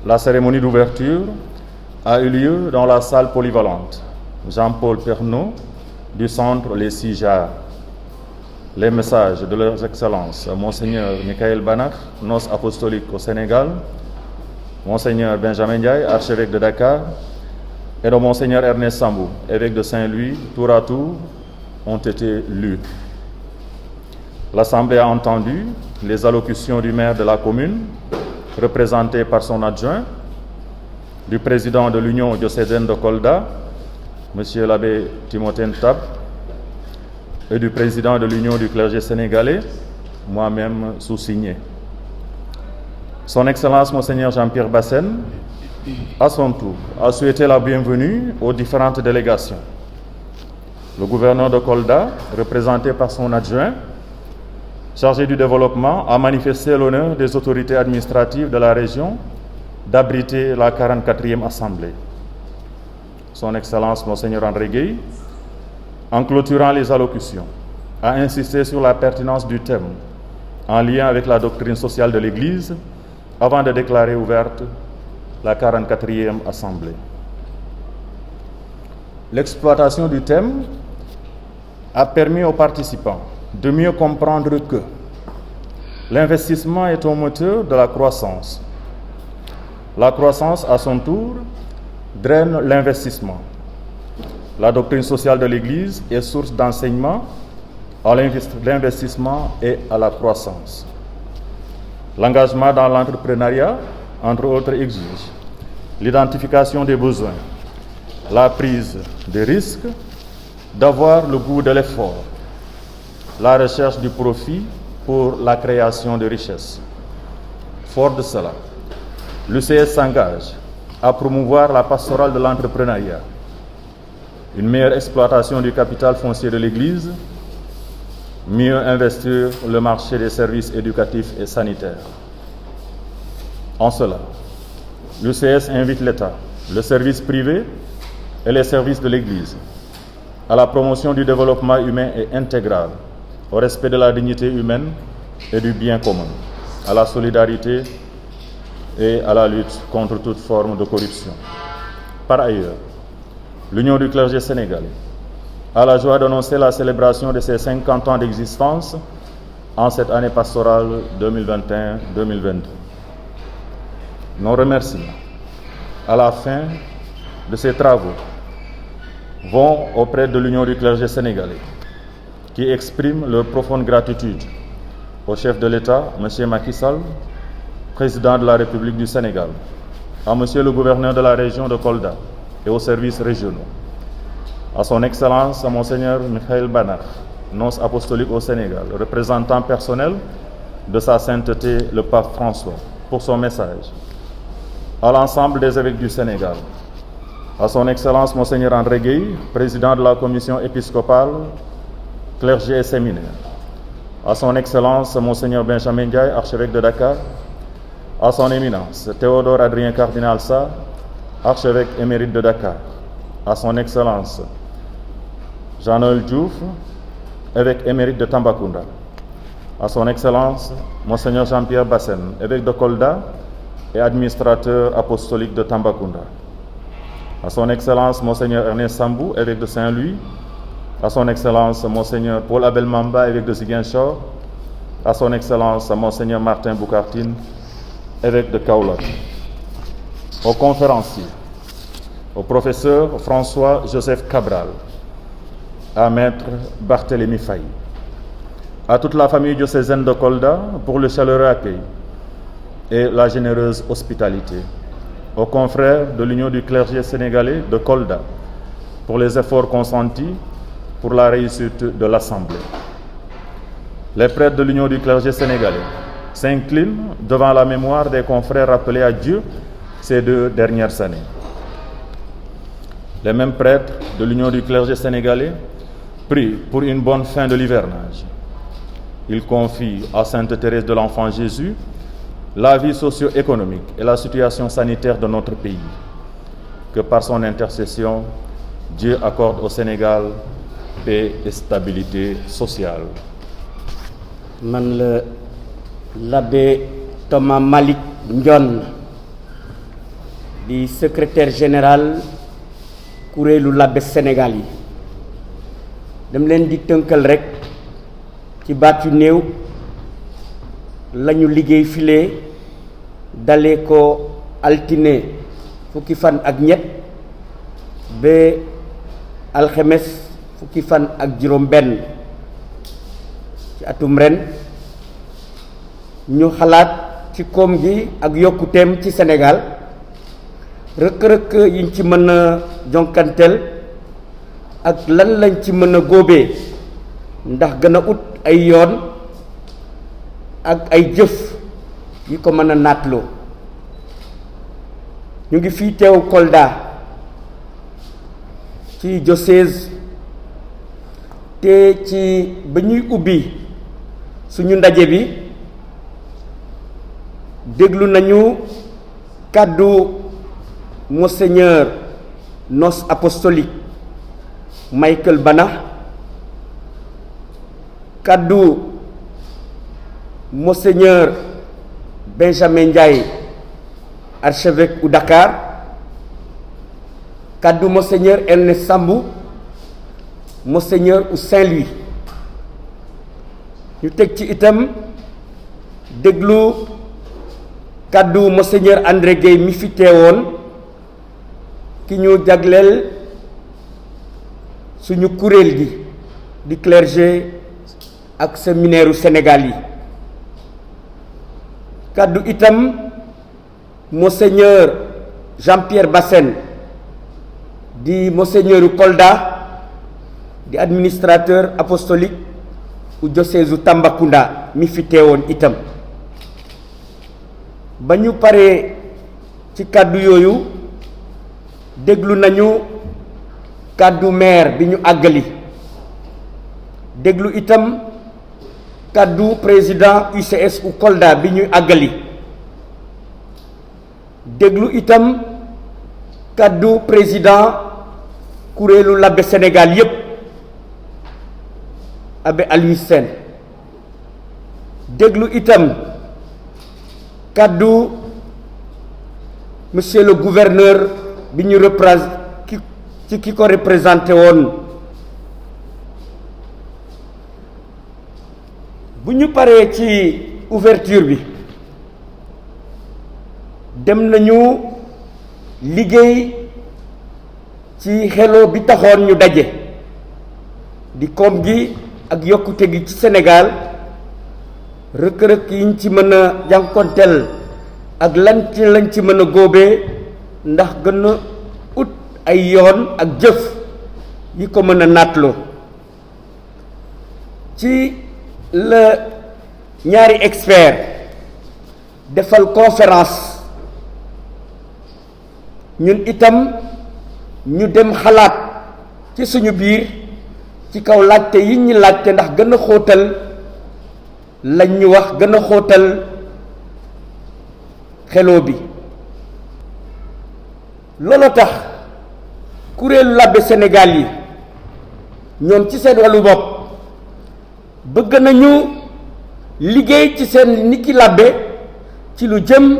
La cérémonie d'ouverture a eu lieu dans la salle polyvalente Jean-Paul Pernaut du centre Les Six Jarres. Les messages de leurs excellences, Monseigneur Michael Banach, nonce apostolique au Sénégal, Monseigneur Benjamin Ndiaye, archevêque de Dakar, et de Monseigneur Ernest Sambou, évêque de Saint-Louis, tour à tour, ont été lus. L'Assemblée a entendu les allocutions du maire de la commune, représenté par son adjoint, du président de l'Union diocésaine de Kolda, M. l'abbé Timothée Ntab, et du président de l'Union du clergé sénégalais, moi-même sous-signé. Son Excellence Monseigneur Jean-Pierre Bassène, à son tour, a souhaité la bienvenue aux différentes délégations. Le gouverneur de Kolda, représenté par son adjoint, chargé du développement, a manifesté l'honneur des autorités administratives de la région d'abriter la 44e Assemblée. Son Excellence Monseigneur André Gueye, en clôturant les allocutions, a insisté sur la pertinence du thème en lien avec la doctrine sociale de l'Église avant de déclarer ouverte la 44e Assemblée. L'exploitation du thème a permis aux participants de mieux comprendre que l'investissement est au moteur de la croissance. La croissance, à son tour, draine l'investissement. La doctrine sociale de l'Église est source d'enseignement à l'investissement et à la croissance. L'engagement dans l'entrepreneuriat, entre autres, exige l'identification des besoins, la prise des risques, d'avoir le goût de l'effort, la recherche du profit pour la création de richesses. Fort de cela, l'UCS s'engage à promouvoir la pastorale de l'entrepreneuriat, une meilleure exploitation du capital foncier de l'Église, mieux investir le marché des services éducatifs et sanitaires. En cela, l'UCS invite l'État, le service privé et les services de l'Église à la promotion du développement humain et intégral, au respect de la dignité humaine et du bien commun, à la solidarité et à la lutte contre toute forme de corruption. Par ailleurs, l'Union du clergé sénégalais a la joie d'annoncer la célébration de ses 50 ans d'existence en cette année pastorale 2021-2022. Nos remerciements à la fin de ces travaux vont auprès de l'Union du clergé sénégalais, qui exprime leur profonde gratitude au chef de l'État, M. Macky Sall, président de la République du Sénégal, à M. le gouverneur de la région de Kolda et aux services régionaux, à son Excellence, à Monseigneur Michael Banach, nonce apostolique au Sénégal, représentant personnel de sa sainteté le pape François, pour son message, à l'ensemble des évêques du Sénégal, à son Excellence Monseigneur André Gueye, président de la commission épiscopale, clergé et séminaire, à son Excellence Monseigneur Benjamin Ndiaye, archevêque de Dakar, à son Éminence Théodore Adrien Cardinal Sarr, archevêque émérite de Dakar, à son Excellence Jean-Noël Diouf, évêque émérite de Tambacounda, à son Excellence Monseigneur Jean-Pierre Bassène, évêque de Kolda et administrateur apostolique de Tambacounda, à son Excellence Monseigneur Ernest Sambou, évêque de Saint-Louis, à son Excellence Monseigneur Paul Abel Mamba, évêque de Ziguinchor, à son Excellence Monseigneur Martin Boukartine, évêque de Kaolack, aux conférenciers, au professeur François-Joseph Cabral, à Maître Barthélemy Faye, à toute la famille diocésaine de Kolda pour le chaleureux accueil et la généreuse hospitalité, aux confrères de l'Union du clergé sénégalais de Kolda pour les efforts consentis pour la réussite de l'Assemblée. Les prêtres de l'Union du clergé sénégalais s'inclinent devant la mémoire des confrères rappelés à Dieu ces 2 dernières années. Les mêmes prêtres de l'Union du clergé sénégalais prient pour une bonne fin de l'hivernage. Ils confient à Sainte Thérèse de l'Enfant Jésus la vie socio-économique et la situation sanitaire de notre pays. Que par son intercession, Dieu accorde au Sénégal paix et stabilité sociale. Man l'abbé Thomas Malik Ndion di secrétaire général kuréelu labbe Sénégal yi dem leen di tënkal rek ci baat yu néew lañu liggéey file dalee ko altine fukki fan ak ñett ba alxemes fukki fan ak juróom benn ci atum ren ñu xalaat ci koom gi ak yokkuteem ci Sénégal rëkk-rëkk yiñ ci mën a jonkanteel ak lan lañ ci mën a góobee ndax gën a ut ay yoon ak ay jëf yi ko mën a naatloo ñu ngi fii teew Kolda ci diocèse te ci ba ñuy ubbi suñu ndaje bi déglu nañu kàddu Monseigneur nos apostolique Michael Bana, kàddu Monseigneur Benjamin Ndiaye, archevêque u Dakar, kàddu Monseigneur Ernest Sambou, Monseigneur u Saint-Louis. ñu teg ci itam déglu kàddu Monseigneur André Gueye mi fi teewoon ki ñu jagleel suñu kuréel gi di clergé ak séminaire u Sénégal yi kàddu itam Monseigneur Jean-Pierre Bassène di Monseigneur u Kolda di administrateur apostolique u diocèse u Tambacounda mi fi teewoon itam ba ñu paree ci kàddu yooyu déglu nañu kàddu maire bi ñu àggali déglu itam kàddu président UCS u Kolda bi ñuy àggali déglu itam kàddu président kuréelu labbe Sénégal yépp abbé Alioune Sène déglu itam kàddu monsieur le gouverneur bi ñu ki ko représenté woon bu ñu paree ci ouverture bi dem nañu liggéey ci xeloo bi taxoon ñu daje di koom gi ak yokkute gi ci Sénégal rëkk-rëkk yiñ ci mën a jànkonteel ak lañ ci mën a góobee ndax gën a ut ay yoon ak jëf yi ko mën a naatloo ci la ñaari expert defal conférence ñun itam ñu dem xalaat ci suñu biir ci kaw laajte yi ñu laajte ndax gën a xóotal lañ ñu wax gën a xóotal xeloo bi loolu tax kuréelu labbe Sénégal yi ñoom ci seen wàllu bopp bëgg nañu liggéey ci seen niki labbe ci lu jëm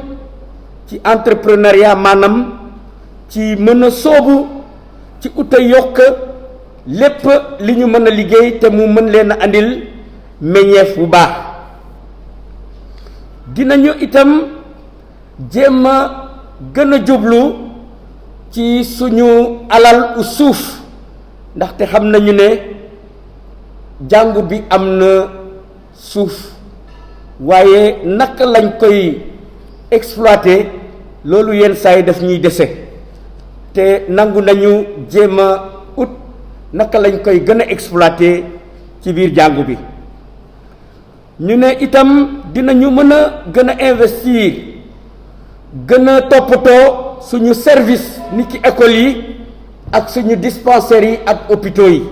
ci entrepreneuriat maanaam ci mën a soobu ci uta yokk lépp li ñu mën a liggéey te mu mën leen a andil meññeef bu baax dinañu itam jéem a gën a jublu ci suñu alal u suuf ndaxte xam nañu ne jàngu bi am na suuf waaye naka lañ koy exploiter loolu yenn saa yi daf ñuy dese te nangu nañu jéem a ut naka lañ koy gën a exploiter ci biir jàngu bi ñu ne itam dinañu mën a gën a investir gën a toppatoo suñu service ni ki école yi ak suñu dispensaires yi ak hôpitaux yi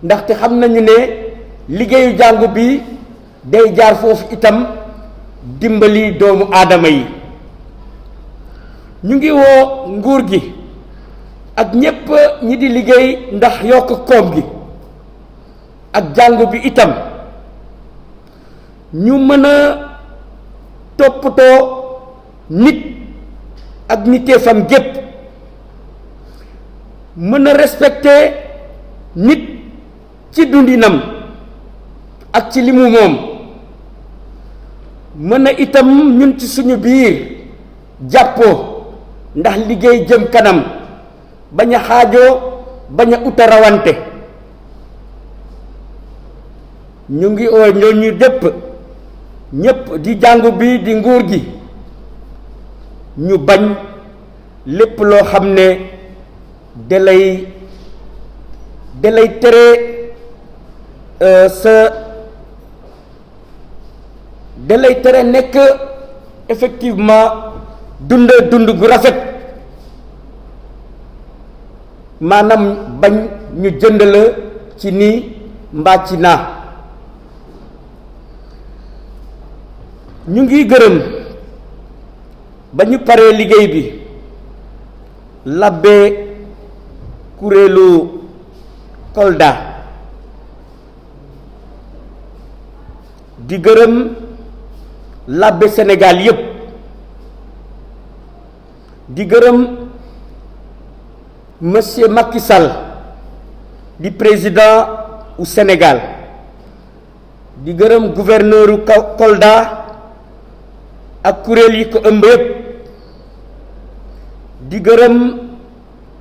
ndaxte xam nañu ne liggéeyu jàngu bi day jaar foofu itam dimbali doomu aadama yi ñu ngi woo nguur gi ak ñépp ñi di liggéey ndax yokk koom gi ak jàngu bi itam ñu mën a toppatoo nit ak niteefam gépp mën a respecter nit ci dundinam ak ci li mu moom mën a itam ñun ci suñu biir jàppoo ndax liggéey jëm kanam bañ a xaajoo bañ a uta rawante ñu ngi oo ñooñu ñépp di jàngu bi di nguur gi ñu bañ lépp loo xam ne dalay tere dalay tere nekk effectivement dund gu rafet maanaam bañ ñu jënd la ci nii mbaa ci naa ñu ngi gërëm ba ñu paree liggéey bi labbe kuréelu Kolda di gërëm labbe Sénégal yépp di gërëm monsieur Macky Sall di président u Sénégal di gërëm gouverneur u Kolda ak kuréel yi ko ëmb yépp di gërëm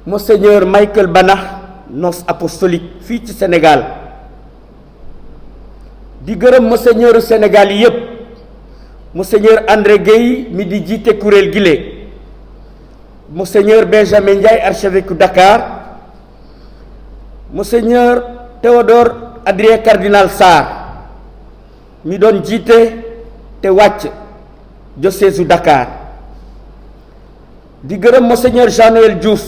monseigneur Michael Bana nonce apostolique fii ci Sénégal di gërëm monseigneur Sénégal yi yépp monseigneur André Gueye mi di jiite kuréel gile monseigneur Benjamin Ndiaye archevêque Dakar monseigneur Théodore Adrien Cardinal Sarr mi doon jiite te wàcc diocèse u Dakar di gërëm monseigneur Jean-Noël Diouf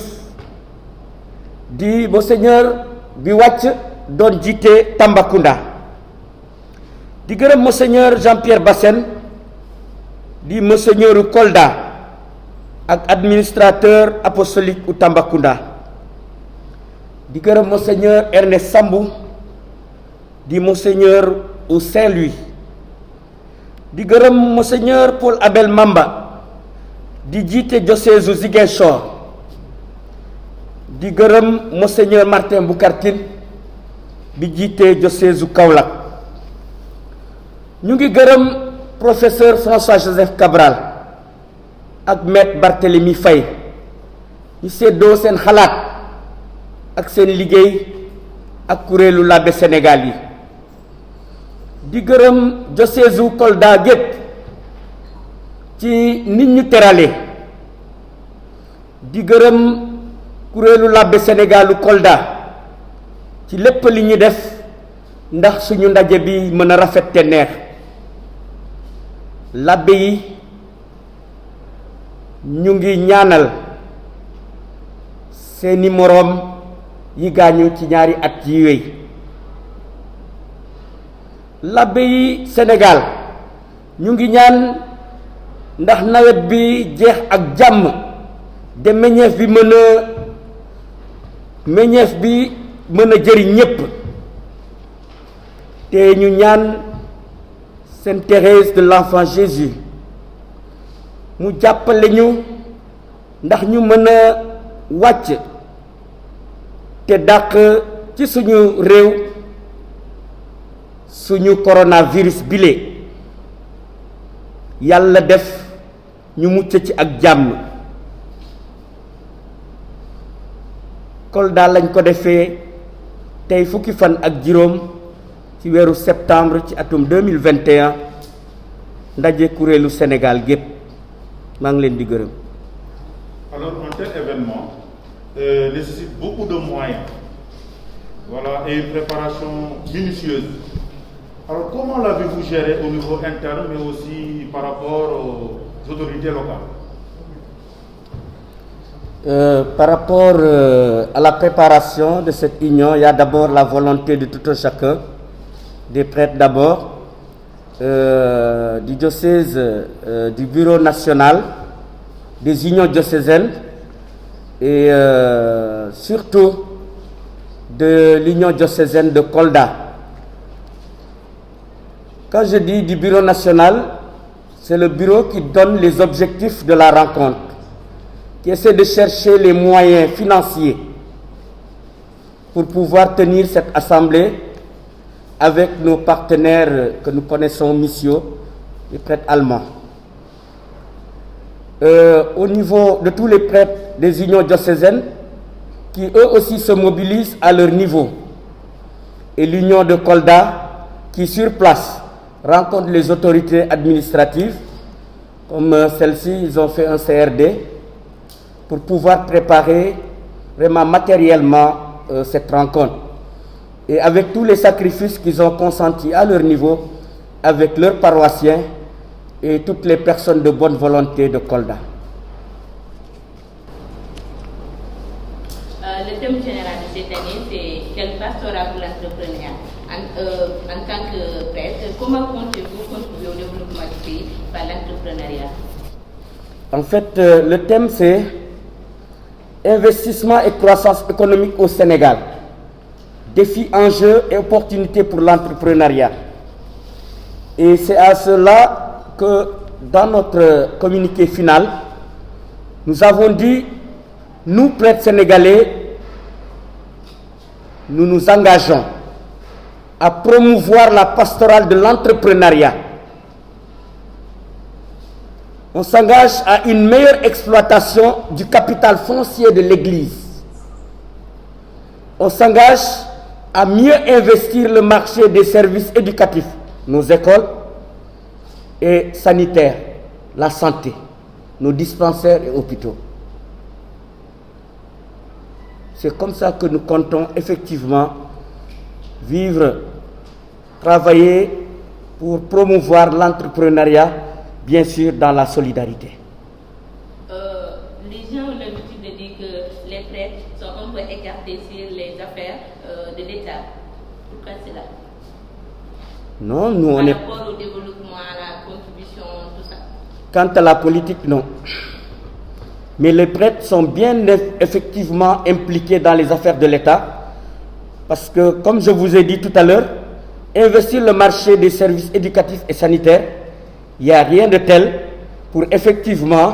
di monseigneur bi wàcc doon jiite Tambacounda di gërëm monseigneur Jean-Pierre Bassène di monseigneur u Kolda ak administrateur apostolique u Tambacounda di gërëm monseigneur Ernest Sambou di monseigneur u Saint-Louis di gërëm monseigneur Paul Abel Mamba di jiite diocèse u Ziguinchor di gërëm monseigneur Martin Boukartine bi jiite diocèse u Kaolack ñu ngi gërëm professeur François Joseph Cabral ak maître Barthélemy Faye ñu seddoo seen xalaat ak seen liggéey ak kuréelu labbe Sénégal yi di gërëm diocèse u Kolda gépp ci nit ñu terale di gërëm kuréelu labbe Sénégalu Kolda ci lépp li ñu def ndax suñu ndaje bi mën a rafet te neex labbe yi ñu ngi ñaanal seeni moroom yi gaañu ci ñaari at yi wéy labbe yi Sénégal ñu ngi ñaan ndax nawet bi jeex ak jàmm de meññeef bi mën a jëriñ ñépp te ñu ñaan Sainte Thérèse de l'Enfant Jésus mu jàppale ñu ndax ñu mën a wàcc te dàq ci suñu réew suñu coronavirus bile yàlla def ñu mucc ci ak jàmm Kolda lañ ko defee tey fukki fan ak juróom ci weeru septembre ci atum 2021 ndaje kuréelu Sénégal gépp maa ngi leen di gërëm. Alors un tel événement nécessite beaucoup de moyens, voilà, et une préparation minutieuse. Alors comment l'avez-vous géré au niveau interne mais aussi par rapport aux autorités locales? Par rapport à la préparation de cette union, il y a d'abord la volonté de tout un chacun, des prêtres d'abord, du diocèse, du bureau national, des unions diocésaines et surtout de l'union diocésaine de Kolda. Quand je dis du bureau national, c'est le bureau qui donne les objectifs de la rencontre. qui essaie de chercher les moyens financiers pour pouvoir tenir cette assemblée avec nos partenaires que nous connaissons, Missio, les prêtres allemands. Au niveau de tous les prêtres des unions diocésaines, qui eux aussi se mobilisent à leur niveau, et l'union de Kolda, qui sur place rencontre les autorités administratives, comme celle-ci, ils ont fait un CRD pour pouvoir préparer vraiment matériellement cette rencontre. Et avec tous les sacrifices qu'ils ont consentis à leur niveau, avec leurs paroissiens et toutes les personnes de bonne volonté de Kolda. Le thème général de cette année, c'est quel pastorat pour l'entrepreneuriat. En tant que prêtre, comment comptez-vous contribuer au développement du pays par l'entrepreneuriat? En fait, le thème c'est investissement et croissance économique au Sénégal. Défis, enjeux et opportunités pour l'entrepreneuriat. Et c'est à cela que dans notre communiqué final, nous avons dit, nous prêtres sénégalais, nous nous engageons à promouvoir la pastorale de l'entrepreneuriat. On s'engage à une meilleure exploitation du capital foncier de l'Église. On s'engage à mieux investir le marché des services éducatifs, nos écoles et sanitaires, la santé, nos dispensaires et hôpitaux. C'est comme ça que nous comptons effectivement vivre, travailler pour promouvoir l'entrepreneuriat, bien sûr dans la solidarité. Les gens ont l'habitude de dire que les prêtres sont un peu écartés sur les affaires de l'État. Pourquoi cela? Non, nous on est... Par rapport au développement, à la contribution, tout ça. Quant à la politique, non. Mais les prêtres sont bien effectivement impliqués dans les affaires de l'État, parce que, comme je vous ai dit tout à l'heure, investir le marché des services éducatifs et sanitaires, il n'y a rien de tel pour effectivement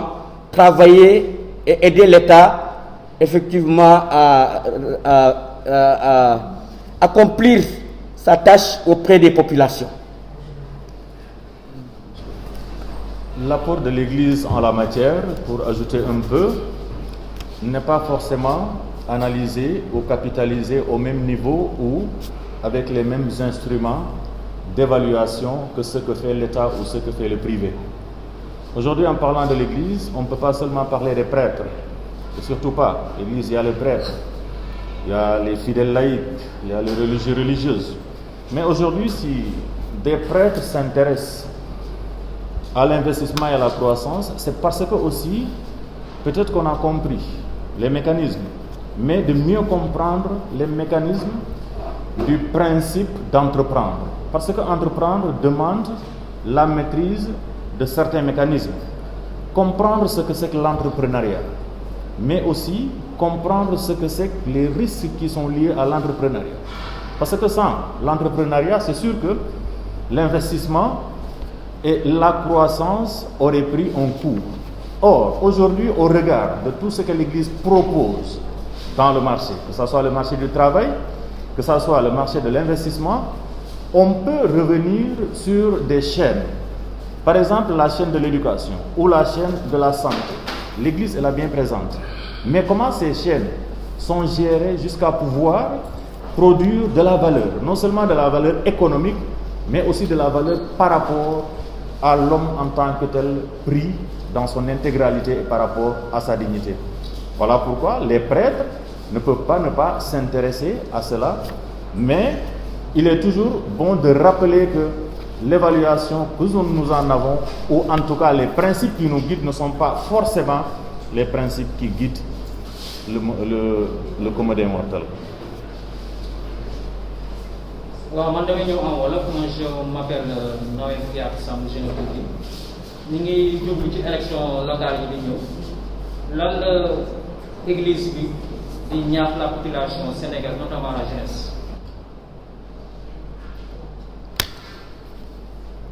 travailler et aider l'État effectivement à accomplir sa tâche auprès des populations. L'apport de l'Église en la matière, pour ajouter un peu, n'est pas forcément analysé ou capitalisé au même niveau ou avec les mêmes instruments d'évaluation que ce que fait l'État ou ce que fait le privé. Aujourd'hui, en parlant de l'Église, on ne peut pas seulement parler des prêtres, et surtout pas. L'Église, il y a les prêtres, il y a les fidèles laïcs, il y a les religieux religieuses. Mais aujourd'hui, si des prêtres s'intéressent à l'investissement et à la croissance, c'est parce que aussi, peut-être qu'on a compris les mécanismes, mais de mieux comprendre les mécanismes du principe d'entreprendre. Parce que entreprendre demande la maîtrise de certains mécanismes. Comprendre ce que c'est que l'entrepreneuriat, mais aussi comprendre ce que c'est que les risques qui sont liés à l'entrepreneuriat. Parce que sans l'entrepreneuriat, c'est sûr que l'investissement et la croissance auraient pris un coup. Or, aujourd'hui, au regard de tout ce que l'Église propose dans le marché, que ce soit le marché du travail, que ce soit le marché de l'investissement, on peut revenir sur des chaînes. Par exemple, la chaîne de l'éducation ou la chaîne de la santé. L'Église est là bien présente. Mais comment ces chaînes sont gérées jusqu'à pouvoir produire de la valeur, non seulement de la valeur économique, mais aussi de la valeur par rapport à l'homme en tant que tel, pris dans son intégralité et par rapport à sa dignité. Voilà pourquoi les prêtres ne peuvent pas ne pas s'intéresser à cela, mais il est toujours bon de rappeler que l'évaluation que nous en avons, ou en tout cas les principes qui nous guident, ne sont pas forcément les principes qui guident le commun des mortels. waaw man damay ñëw en wolof. Moi je m'appelle Noël Fiat Sam Jeune Tuuti ñu ngi jublu ci élection locale yi di ñëw lan la église bi di ñaax la population sénégalaise, notamment la jeunesse.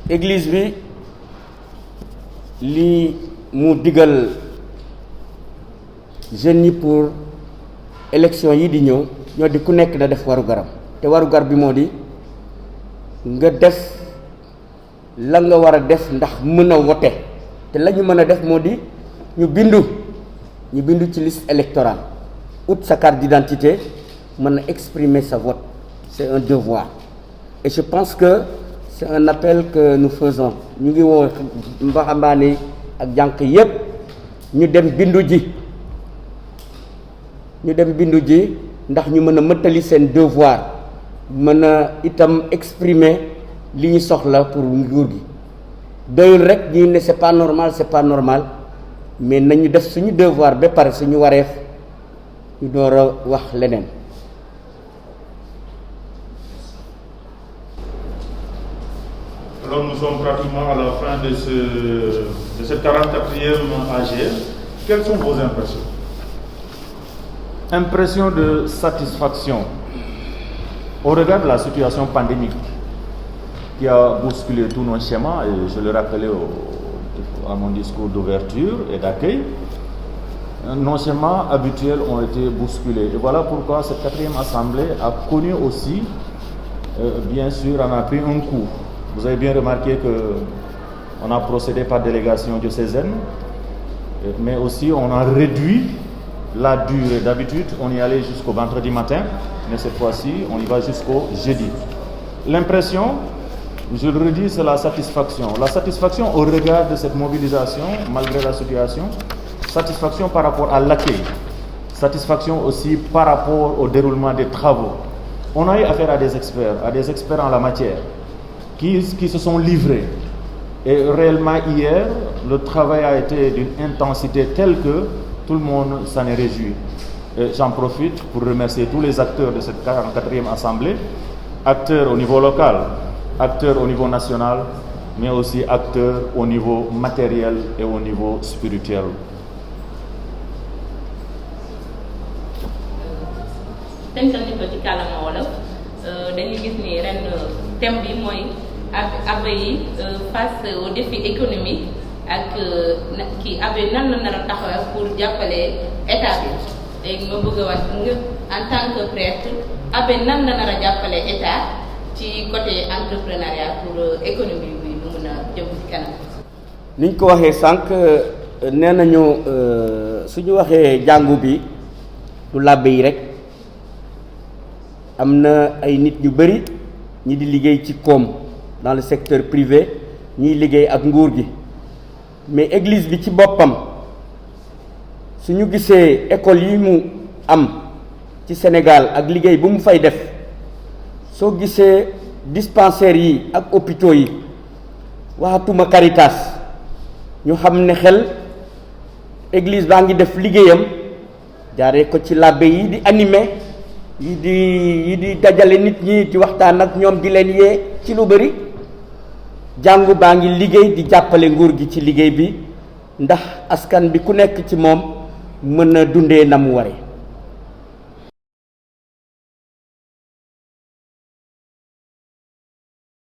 Église bi li mu digal jeunes yi pour élection yi di ñëw ñoo di ku nekk na def warugaram te warugar bi moo di nga def la nga war a def ndax mën a wote te la ñu mën a def moo di ñu bindu ci liste électorale ut sa carte d'identité mën a exprimer sa vote. C'est un devoir et je pense que c'est un appel que nous faisons ñu ngi woo mbaxambaane ak jànq yépp ñu dem bindu ji ndax ñu mën a mëttali seen devoir mën a itam exprimer li ñu soxla pour nguur gi doyul rek ñu ne c'est pas normal mais nañu def suñu devoir ba pare suñu wareef ñu door a wax leneen. Alors nous sommes pratiquement à la fin de cette 44e AGM. Quelles sont vos impressions? Impression de satisfaction au regard de la situation pandémique qui a bousculé tous nos schémas, et je le rappelais à mon discours d'ouverture et d'accueil. Nos schémas habituels ont été bousculés. Et voilà pourquoi cette 4e assemblée a connu aussi, bien sûr, en a pris un coup. Vous avez bien remarqué qu'on a procédé par délégation diocésaine, mais aussi on a réduit la durée. D'habitude, on y allait jusqu'au vendredi matin, mais cette fois-ci, on y va jusqu'au jeudi. L'impression, je le redis, c'est la satisfaction. La satisfaction au regard de cette mobilisation, malgré la situation, satisfaction par rapport à l'accueil, satisfaction aussi par rapport au déroulement des travaux. On a eu affaire à des experts en la matière, qui se sont livrés. Et réellement hier, le travail a été d'une intensité telle que tout le monde s'en est réjoui. Et j'en profite pour remercier tous les acteurs de cette 44e assemblée, acteurs au niveau local, acteurs au niveau national, mais aussi acteurs au niveau matériel et au niveau spirituel. tënkal ñu ko ci kàllaama wolof dañuy gis ni ren thème bi mooy abbé yi face au défi économique ak kii abbé nan la nar a taxawee pour jàppale état bi léegi ma bëgg a wax nga en tant que prêtre abbé nan la nar a jàppale état ci côté entrepreneuriat pour économie bi mu mun a jëm ci kanam. niñ ko waxee sànq nee nañu suñu waxee jàngu bi du làbbe yi rek. am na ay nit ñu bari ñi di liggéey ci koom dans le secteur privé ñiy liggéey ak nguur gi mais église bi ci boppam suñu gisee école yi mu am ci Sénégal ak liggéey bu mu fay def soo gisee dispensaires yi ak hôpitaux yi waxatuma Caritas ñu xam ne xel église baa ngi def liggéeyam jaaree ko ci labbe yi di animer yi di dajale nit ñi di waxtaan ak ñoom di leen yee ci lu bari jàngu baa ngi liggéey di jàppale nguur gi ci liggéey bi ndax askan bi ku nekk ci moom mën a dundee na mu ware